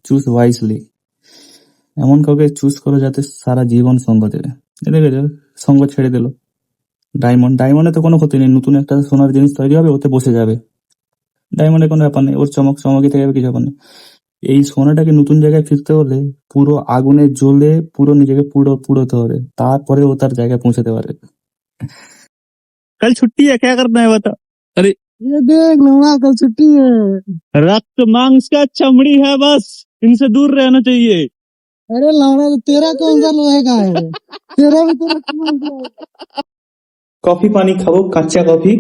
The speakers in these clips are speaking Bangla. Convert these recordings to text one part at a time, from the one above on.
Choose wisely. এমন কাউকে চুজ করো যাতে সারা জীবন সঙ্গ দেবে। দেখেছো, সঙ্গ ছেড়ে দিল। ডায়মন্ডে তো কোনো ক্ষতি নেই, নতুন একটা সোনার জিনিস তৈরি হবে, ওতে বসে যাবে। ডায়মন্ডে কোনো ব্যাপার নেই, ওর চমকই থেকে যাবে, কিছু ব্যাপার নেই। এই সোনাটাকে নতুন জায়গায় ফিরতে হলে পুরো আগুনে জ্বলে পুরো নিজেকে পুড়োতে হবে, তারপরে ও তার জায়গায় পৌঁছাতে পারে। कल छुट्टी है, क्या करना है बता। अरे ये देख लौड़ा कल छुट्टी है। रक्त मांस का चमड़ी है, बस इनसे दूर रहना चाहिए। अरे लौड़ा तो तेरा कौन सा लोहे का है? तेरा भी तो रक्त मांस का है। কফি পানি খাবো, কাঁচা কফি,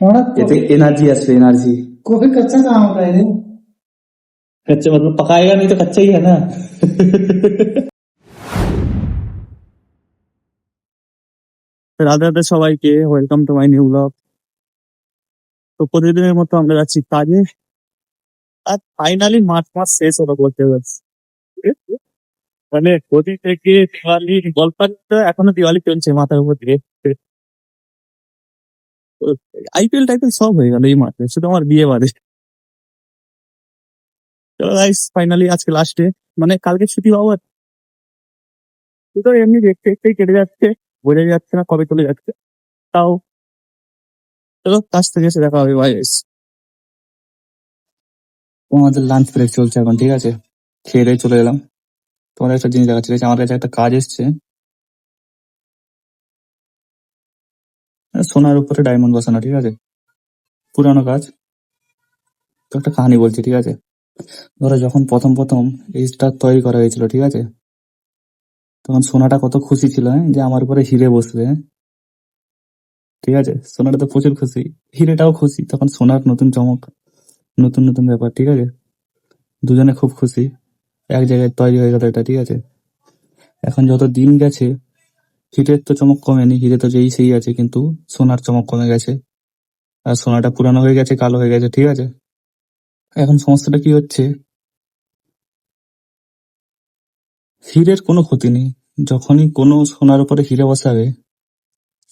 लौड़ा এতে এনার্জি আসবে, এনার্জি। कॉफी कच्चा कहाँ होता है रे? कच्चा मतलब पकाएगा नहीं तो कच्चा ही है ना। রাধে রাধে সবাইকে, welcome to my new blog. তো প্রতিদিনের মতো আমরা যাচ্ছি কাজে। আর ফাইনালি মার্চ মাস শেষ হলো বলতে পারছি। মানে হোলি থেকে দিওয়ালি, গল্পটা এখনো দিওয়ালি চলছে মাথার উপর দিয়ে। আইপিএল টাইপিএল সব হয়ে গেল এই মাসে, শুধু আমার বিয়ে বাদে। চলো গাইস, ফাইনালি আজকে লাস্ট ডে, মানে কালকে ছুটি পাবো। তো এমনি দেখতে দেখতেই কেটে যাচ্ছে, বোঝা যাচ্ছে না কবে চলে যাচ্ছে। তাও চলো, কাজ থেকে এসে দেখা হবে, বাই গাইস। আমাদের লাঞ্চ ব্রেক চলছে এখন, ঠিক আছে, খেয়ে দিয়ে চলে এলাম। তোমার একটা জিনিস দেখাচ্ছি, ঠিক আছে? আমার কাছে একটা কাজ এসছে, সোনার উপরে ডায়মন্ড বসানো, ঠিক আছে, পুরানো কাজ। তো একটা কাহিনী বলছি, ঠিক আছে। ধরো যখন প্রথম প্রথম এইটা তৈরি করা হয়েছিল, ঠিক আছে, তখন সোনাটা কত খুশি ছিল, হ্যাঁ, যে আমার উপরে হিরে বসবে, হ্যাঁ? ঠিক আছে, সোনাটা তো প্রচুর খুশি, হিরেটাও খুশি, তখন সোনার নতুন চমক, নতুন নতুন ব্যাপার, ঠিক আছে, দুজনে খুব খুশি, এক জায়গায় তৈরি হয়ে গেল এটা, ঠিক আছে। এখন যত দিন গেছে, হিরের তো চমক কমেনি, হিরে তো যেই সেই আছে, কিন্তু সোনার চমক কমে গেছে, আর সোনাটা পুরানো হয়ে গেছে, কালো হয়ে গেছে, ঠিক আছে। এখন সমস্যাটা কি হচ্ছে, হীরের কোনো ক্ষতি নেই, যখনই কোনো সোনার উপরে হিরে বসাবে,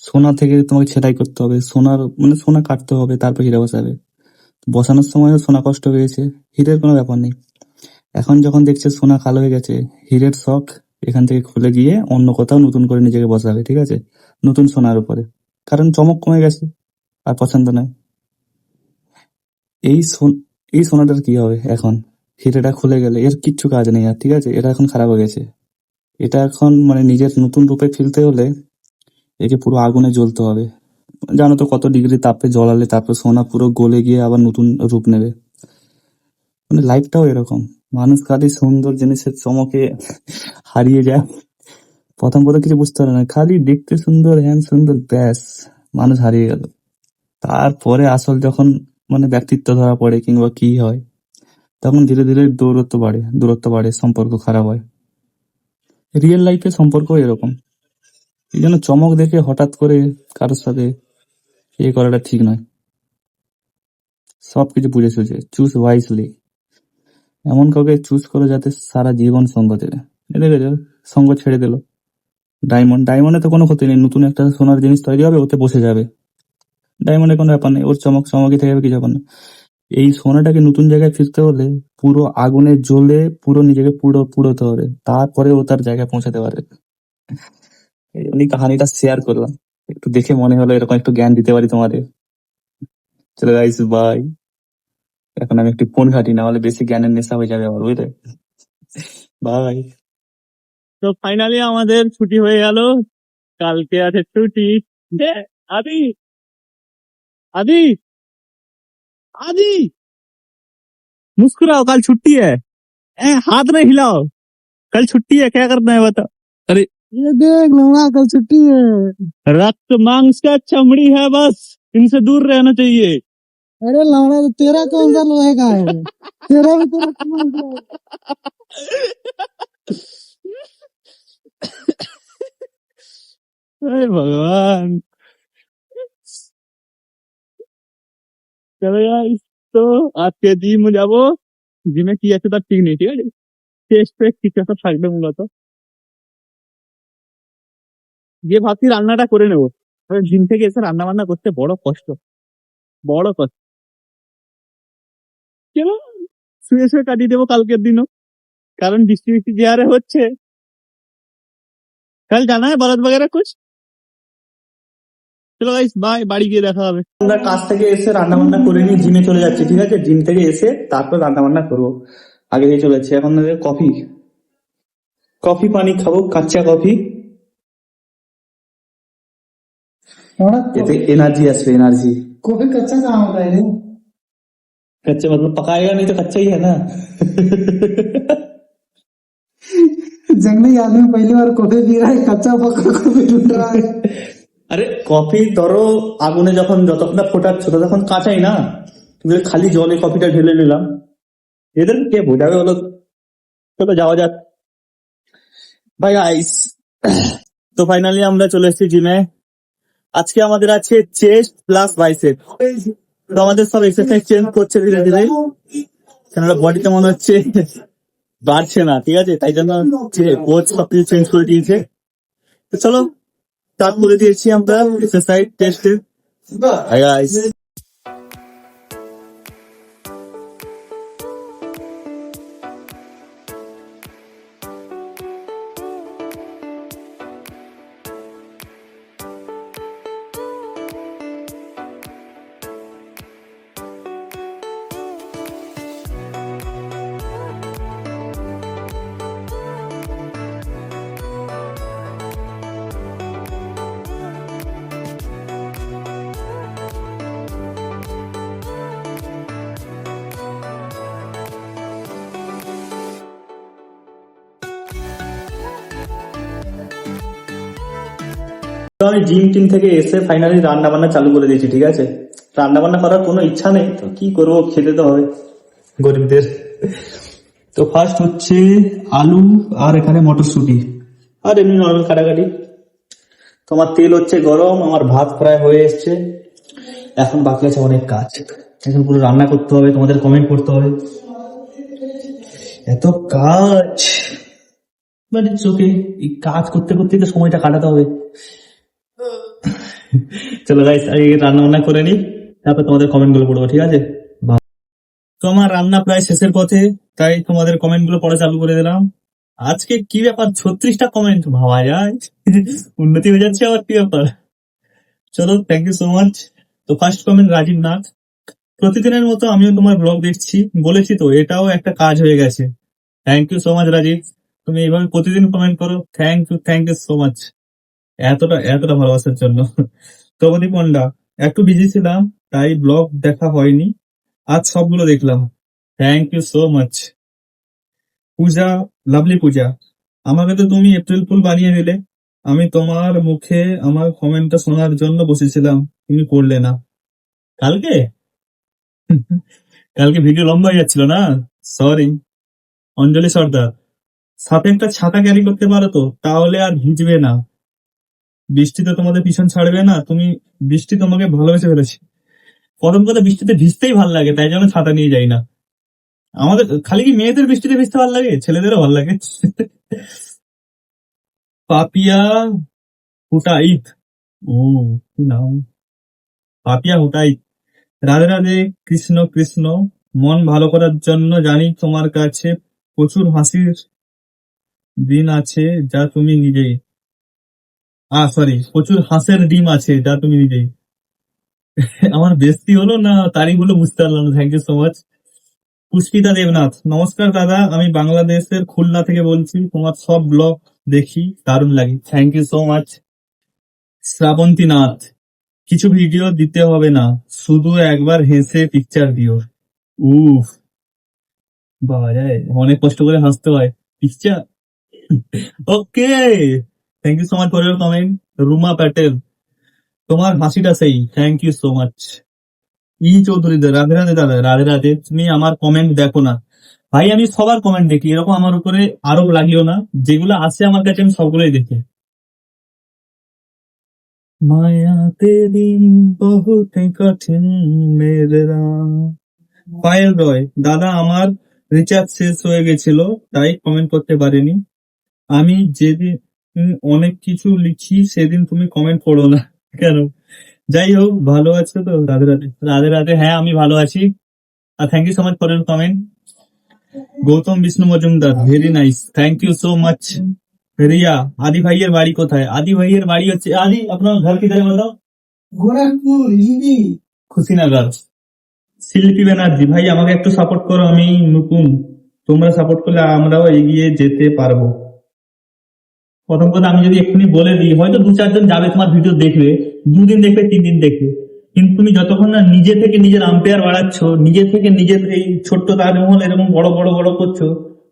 সোনা থেকে তোমাকে ছেটাই করতে হবে, সোনার মানে সোনা কাটতে হবে, তারপর হিরে বসাবে। বসানোর সময় সোনা কষ্ট পেয়েছে, হীরের কোনো ব্যাপার নেই। এখন যখন দেখছে সোনা কালো হয়ে গেছে, হীরের শখ এখান থেকে খুলে গিয়ে অন্য কোথাও নতুন করে নিজেকে বসাবে, ঠিক আছে, নতুন সোনার উপরে, কারণ চমক কমে গেছে, আর পছন্দ নয়। এই এই সোনাটার কি হবে এখন, হিরেটা খুলে গেলে এর কিচ্ছু কাজ নেই আর, ঠিক আছে, এটা এখন খারাপ হয়ে গেছে। এটা এখন মানে নিজের নতুন রূপে ফিরতে হলে একে পুরো আগুনে জ্বলতে হবে। জানো তো কত ডিগ্রি তাপে জ্বলালে তারপর সোনা পুরো গলে গিয়ে আবার নতুন রূপ নেবে। মানে লাইফটাও এরকম, মানুষ খালি সুন্দর জিনিসের চমকে হারিয়ে যায়। প্রথম প্রথম কিছু বুঝতে পারে না, খালি দেখতে সুন্দর, হ্যান সুন্দর, ব্যাস মানুষ হারিয়ে গেল। তারপরে আসল যখন মানে ব্যক্তিত্ব ধরা পড়ে কিংবা কি হয়, তখন ধীরে ধীরে দূরত্ব বাড়ে, সম্পর্ক খারাপ হয়। রিয়েল লাইফে সম্পর্ক এরকম। এই জন্য চমক দেখে হঠাৎ করে কারোর সাথে করাটা ঠিক নয়। সবকিছু বুঝে সুঝে চুজ ওয়াইজলি। এমন কাউকে চুজ করো যাতে সারা জীবন সঙ্গ দেবে। দেখেছো, সঙ্গ ছেড়ে দিল। ডায়মন্ডে তো কোনো ক্ষতি নেই, নতুন একটা সোনার জিনিস তৈরি হবে, ওতে বসে যাবে। ডায়মন্ডে কোনো ব্যাপার নেই, ওর চমকই থেকে যাবে, কিছু ব্যাপার নেই। এই সোনাটাকে নতুন জায়গায় ফিরতে হলে পুরো আগুনে জ্বলে পুরো নিজেকে পুড়োতে হবে, তারপরে ও তার জায়গায় পৌঁছাতে পারে। এই জন্যই কাহানিটা শেয়ার করলাম, একটু দেখে মনে হলো এরকম একটু জ্ঞান দিতে পারি তোমাদের। চলো গাইস, বাই। এখন আমি একটু ফোন ঘাঁটি, না হলে বেশি জ্ঞানের নেশা হয়ে যাবে আমার, বুঝলে। বাই। তো ফাইনালি আমাদের ছুটি হয়ে গেল, কালকে আছে ছুটি। যে আদি আদি आदि मुस्कुराओ, कल छुट्टी है। हाथ नहीं हिलाओ, कल छुट्टी है, क्या करना है बता। अरे ये देख लौड़ा कल छुट्टी है। रक्त मांस का चमड़ी है, बस इनसे दूर रहना चाहिए। अरे लौड़ा तो तेरा कौन सा लोहे का है? तेरा भी तो रक्त मांस का है। अरे भगवान। চলো guys, তো আজকে জিম যাবো। জিমে কি আছে তার ঠিক নেই, ঠিক আছে, টেস্ট ফেস্ট কিছু একটা থাকবে মূলত। গিয়ে ভাবছি রান্নাটা করে নেবো, জিম থেকে এসে রান্না বান্না করতে বড় কষ্ট, বড় কষ্ট। চলো শুয়ে শুয়ে কাটিয়ে দেবো কালকের দিনও, কারণ বৃষ্টি বৃষ্টি যে হারে হচ্ছে। কাল জানা है बारात वगैरह कुछ? চলো গাইস বাই, বাড়ি গিয়ে দেখা হবে। আমরা কাজ থেকে এসে রান্না বান্না করে নিয়ে জিমে চলে যাচ্ছি, ঠিক আছে? জিম থেকে এসে তারপর রান্না বান্না করবো। আগে দিয়ে চলে যাচ্ছি। এখন কফি কফি পানি খাবো, কাঁচা কফি, थोड़ा এতে एनर्जी আসবে, एनर्जी। कॉफी कच्चा कहाँ होता है रे? कच्चे मतलब पकाएगा नहीं तो कच्चा ही है ना। जंगली आदमी पहली बार कॉफी पी रहा है, कच्चा पक्का कॉफी ढूंढ रहा है। আরে কফি ধরো আগুনে যখন যতক্ষণ না ফোটাচ্ছ ততক্ষণ কাঁচাই না, তুমি খালি জলে কফিটা ঢেলে নিলাম, এদের কে বোঝাবে বলো? চলো যাওয়া যাক। ভাই আইস। তো ফাইনালি আমরা চলে এসেছি জিমে। আজকে আমাদের আছে চেস্ট প্লাস বাইসেপ। তো আমাদের সব এক্সারসাইজ চেঞ্জ করছে ধীরে ধীরে, কেননা বডিতে মনে হচ্ছে বাড়ছে না, ঠিক আছে? তাই জন্য কোচ সবকিছু চেঞ্জ করে দিয়েছে। তো চলো স্টার্ট করে দিয়েছি আমরা এক্সারসাইজ টেস্টে। Hi guys. তো আমি জিম টিম থেকে এসে ফাইনালি রান্না বান্না চালু করে দিয়েছি, ঠিক আছে? রান্না বান্না করার কোনো ইচ্ছা নেই, তো কি করবো, খেতে তো হবে গরিবদের। তো ফার্স্ট হচ্ছে আলু আর এখানে মটরশুটি আর এমনি নর্মাল কাটাকাটি। তোমার তেল হচ্ছে গরম, আমার ভাত প্রায় হয়ে এসছে, এখন বাকি আছে অনেক কাজ। এখন পুরো রান্না করতে হবে, তোমাদের কমেন্ট করতে হবে, এত কাজ। বাট ইটস ওকে, এই কাজ করতে করতে তো সময়টা কাটাতে হবে। চলো গাইস আগে রান্না বান্না করে নি, তারপর তোমাদের কমেন্ট গুলো পড়বো, ঠিক আছে? তো আমার রান্না প্রায় শেষের পথে, তাই তোমাদের কমেন্ট গুলো পড়া চালু করে দিলাম। আজকে কি ব্যাপার, 36টা কমেন্ট, ভাবা যায়। উন্নতি হয়ে যাচ্ছে আবার, কি ব্যাপার। চলো থ্যাংক ইউ সো মাচ। তো ফার্স্ট কমেন্ট রাজীব নাথ, প্রতিদিনের মতো আমিও তোমার ব্লগ দেখছি, বলেছি তো এটাও একটা কাজ হয়ে গেছে। Thank you so much Rajib, তুমি এইভাবে প্রতিদিন কমেন্ট করো। থ্যাংক ইউ সো মাচ এতটা এতটা ভালোবাসার জন্য। তপদী পন্ডা, একটু বিজি ছিলাম তাই ব্লগ দেখা হয়নি, আজ সবগুলো দেখলাম। Thank you so much. Puja, lovely Puja, আমাকে তো তুমি এপ্রিল ফুল বানিয়ে দিলে। আমি তোমার মুখে আমার কমেন্টটা শোনার জন্য বসেছিলাম, তুমি পড়লে না। কালকে কালকে ভিডিও লম্বা হয়ে যাচ্ছিল না, সরি। অঞ্জলি সর্দার, সাথে একটা ছাতা ক্যারি করতে পারো তো, তাহলে আর ভিজবে না। বৃষ্টিতে তোমাদের পিছন ছাড়বে না, তুমি বৃষ্টি তোমাকে ভালোবেসে ফেলেছে। প্রথম কথা, বৃষ্টিতে ভিজতেই ভালো লাগে, তাই জন্য ছাতা নিয়ে যাই না। আমাদের খালি কি মেয়েদের বৃষ্টিতে ভিজতে ভালো লাগে, ছেলেদেরও ভালো লাগে। পাপিয়া হুটাইত, ও কি নাম, পাপিয়া হুটাইত, রাধে রাধে, কৃষ্ণ কৃষ্ণ। মন ভালো করার জন্য জানি তোমার কাছে প্রচুর হাসির দিন আছে, যা তুমি নিজেই সরি, প্রচুর হাসের ডিম আছে, যা তুমি নিজেই। আমার বেস্তি হলো না তারিখ হলো বুঝতে পারলাম না। Thank you so much. Pushpita Debnath, নমস্কার দাদা, আমি বাংলাদেশের খুলনা থেকে বলছি, তোমার সব ব্লগ দেখি, দারুণ লাগে। Thank you so much. Shrabanti Nath, কিছু ভিডিও দিতে হবে না, শুধু একবার হেসে পিকচার দিও। উফ, বাবা যায়, অনেক কষ্ট করে হাসতে হয় picture. Okay, thank you so much for your comment. Ruma Patel, তোমার হাসিটা সেই, thank you so much. Chowdhury, Radhe Radhe দাদা, রাধে রাধে। তুমি আমার কমেন্ট দেখো না? ভাই আমি সবার কমেন্ট দেখি, এরকম আমার উপরে আরোপ লাগিও না, যেগুলো আসে আমার কাছে আমি সবগুলোই দেখি। মায়াতে দিন বহুত কঠিন মেরা। পায়েল রয়, দাদা আমার রিচার্জ শেষ হয়ে গেছিল, তাই কমেন্ট করতে পারিনি। আমি যেদিন অনেক কিছু লিখি সেদিন তুমি কমেন্ট করো না কেন? যাই হোক, ভালো আছো তো? রাধে রাধে। রাধে রাধে, হ্যাঁ আমি ভালো আছি। Thank you so much for your comment. Gautam Bishnu Majumdar, very nice, thank you so much. Riya, Adi ভাইয়ের বাড়ি কোথায়? আদি ভাইয়ের বাড়ি হচ্ছে, আদি আপনার ঘর কি জায়গা বলো? गोरखपुर लिबी খুশিনগর। শিল্পী ব্যানার্জি, ভাই আমাকে একটু সাপোর্ট করো, আমি নতুন, তোমরা সাপোর্ট করলে আমরাও এগিয়ে যেতে পারবো। প্রথম কথা আমি যদি এক্ষুনি বলে দিই, হয়তো 2-4 জন যাবে তোমার ভিডিও দেখবে, 2 দিন দেখবে, 3 দিন দেখবে, কিন্তু তুমি যতক্ষণ না নিজে থেকে নিজের আম্পায়ার বাড়াচ্ছ, নিজে থেকে নিজের এই ছোট্ট তাজমহল এরকম বড় বড় বড় করছো,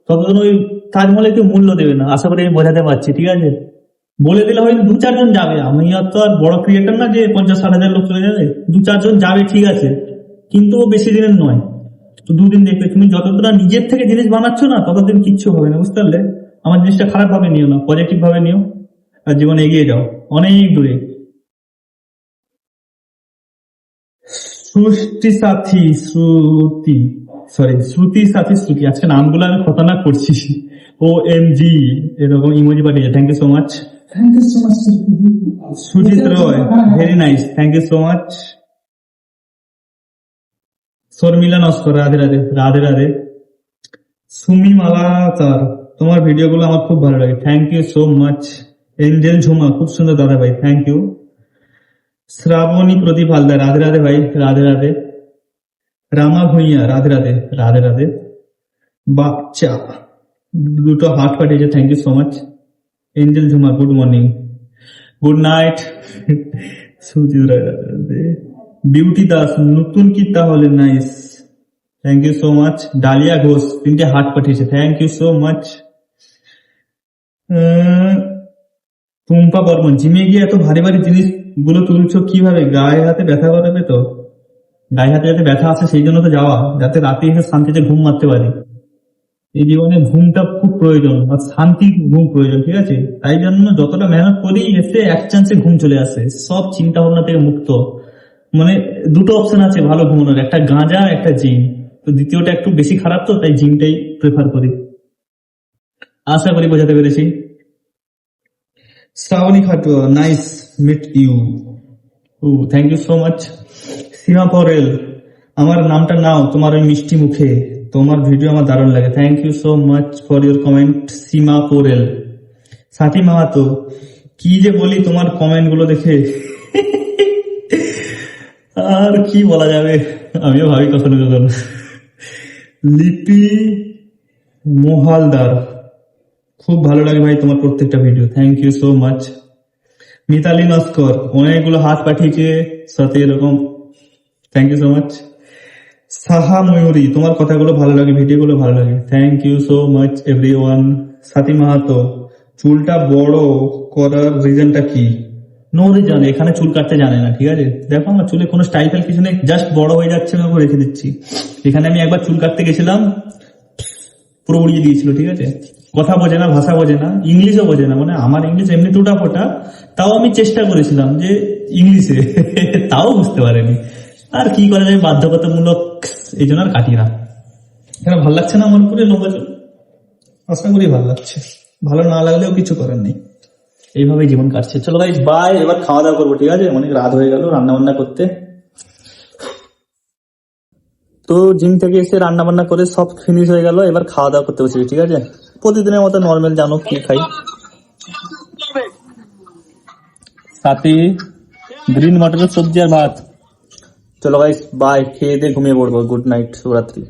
ততক্ষণ ওই তাজমহলে কেউ মূল্য দেবে না। আশা করি আমি বোঝাতে পারছি, ঠিক আছে? বলে দিলে হয়তো 2-4 জন যাবে, আমি তো আর বড় ক্রিয়েটার না যে 50-60 হাজার লোক চলে যাবে। 2-4 জন যাবে, ঠিক আছে, কিন্তু ও বেশি দিনের নয়, তো 2 দিন দেখবে। তুমি যতটা নিজের থেকে জিনিস বানাচ্ছ না, ততদিন কিচ্ছু হবে না, বুঝতে পারলে? আমার জিনিসটা খারাপ ভাবে নিও না, পজিটিভ ভাবে নিও, আর জীবনে এগিয়ে যাও অনেক দূরে। শ্রুতি সাথী শ্রুতি, আজকে নামগুলো আমি খতরনাক করছি। OMG এরকম ইমোজি পাঠিয়েছে, thank you so much. Thank you so much Sujit Roy, very nice, thank you so much. Sharmila Naskar, Radhe Radhe, Radhe Radhe. Sumi Malakar, তোমার ভিডিওগুলো আমার খুব ভালো লাগে, thank you so much. Angel Jhuma, খুব সুন্দর দাদা ভাই, থ্যাংক ইউ। শ্রাবণী প্রদীপ হালদার, রাধে রাধে ভাই, রাধে রাধে। রামা ভুঁইয়া, রাধে রাধে, রাধে রাধে। বাচ্চা 2টো হার্ট পাঠিয়েছে, thank you so much. Angel Jhuma, good morning, good night. Sujit Roy, Radhe Radhe. Beauty Das, নতুন কি তাহলে? Nice, thank you so much. Dalia Ghosh 3টে হার্ট পাঠিয়েছে, thank you so much. Tumpa Barman, জিমে গিয়ে এত ভারী ভারী জিনিস গুলো তুলছো কিভাবে? গায়ে হাতে ব্যথা করাবে তো? গায়ে হাতে যাতে ব্যথা আসে সেই জন্য তো যাওয়া, যাতে রাতে এসে শান্তিতে ঘুম মারতে পারি। এই জীবনে ঘুমটা খুব প্রয়োজন, আর শান্তি ঘুম প্রয়োজন, ঠিক আছে? তাই জন্য যতটা মেহনত করি, এসে এক চান্সে ঘুম চলে আসে, সব চিন্তা ভাবনা থেকে মুক্ত। মানে 2টো অপশন আছে ভালো ঘুমানোর, একটা গাঁজা, একটা জিম। তো দ্বিতীয়টা একটু বেশি খারাপ, তো তাই জিমটাই প্রেফার করি। আশা করি বোঝাতে পেরেছি। Shrabani Khatua, nice meet you. ও thank you so much. Seema Porel, আমার নামটা নাও তোমার ওই মিষ্টি মুখে, তোমার ভিডিও আমার দারুণ লাগে, thank you so much for your comment Seema Porel. Sathi Mahato, কি যে বলি তোমার কমেন্ট গুলো দেখে, আর কি বলা যাবে, আমিও ভাবি কখনো কখনো। লিপি মোহালদার, খুব ভালো লাগে ভাই তোমার প্রত্যেকটা video, thank you so much. Mitali Naskar, অনেকগুলো হাত পাঠিয়েছে সাথে এরকম, thank you so much. Saha Mayuri, তোমার কথাগুলো ভালো লাগে, ভিডিওগুলো ভালো লাগে, thank you so much everyone. Sathi Mahato, চুলটা বড় করার রিজনটা কি? নো রিজন, এখানে চুল কাটতে জানে না, ঠিক আছে? দেখো আমার চুলে কোনো স্টাইল কিছু নেই, জাস্ট বড় হয়ে যাচ্ছে, আমি রেখে দিচ্ছি। এখানে আমি একবার চুল কাটতে গেছিলাম, পুরো উড়িয়ে দিয়েছিল, ঠিক আছে? কথা বোঝে না, ভাষা বোঝে না, ইংলিশও বোঝে না, মানে আমার ইংলিশ এমনি টুটা ফোটা, তাও আমি চেষ্টা করেছিলাম যে ইংলিশে, তাও বুঝতে পারেনি। আর কি করা যায়, বাধ্যকতামূলক, এই জন্য আর কাটি না। এখানে ভালো লাগছে না আমার পুরো লম্বা চুল, আশা করি ভালো লাগছে, ভালো না লাগলেও কিছু করার নেই, এইভাবে জীবন কাটছে। চলো গাইস বাই, এবার খাওয়া দাওয়া করবো, ঠিক আছে? অনেক রাত হয়ে গেল রান্না বান্না করতে। তো জিম থেকে এসে রান্না বান্না করে সব ফিনিশ হয়ে গেল, এবার খাওয়া দাওয়া করতে বসেছি, ঠিক আছে? প্রতিদিনের মতো নর্মাল, জানো কি খাই, সাথে গ্রিন মটরের সবজি আর ভাত। চলো গাইস বাই, খেয়ে দিয়ে ঘুমিয়ে পড়বো, গুড নাইট, শুভরাত্রি।